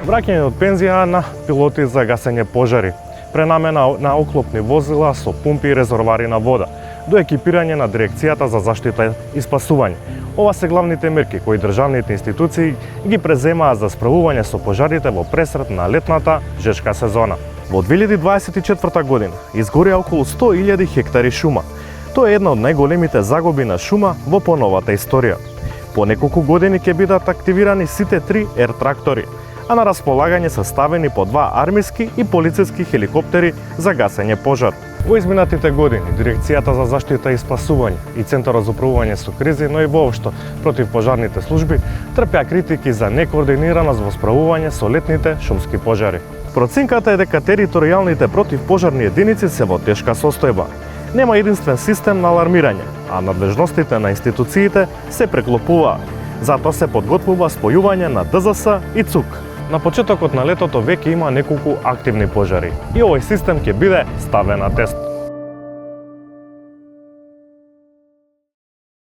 Враќање од пензија на пилоти за гасење пожари, пренамена на оклопни возила со пумпи и резервоари на вода, до екипирање на Дирекцијата за заштита и спасување. Ова се главните мерки кои државните институции ги преземаат за справување со пожарите во пресред на летната жешка сезона. Во 2024 година изгореа околу 100.000 хектари шума. Тоа е една од најголемите загуби на шума во поновата историја. По неколку години ќе бидат активирани сите 3 ер-трактори, а на располагање се ставени по 2 армиски и полициски хеликоптери за гасење пожар. Во изминатите години Дирекцијата за заштита и спасување и Центарот за управување со кризи, но и воопшто противпожарните служби трпеа критики за некоординираност во справување со летните шумски пожари. Проценката е дека територијалните противпожарни единици се во тешка состојба. Нема единствен систем на алармирање, а надлежностите на институциите се преклопуваат. Затоа се подготвува спојување на ДЗС и ЦУК. На почетокот на летото веќе има неколку активни пожари и овој систем ќе биде ставен на тест.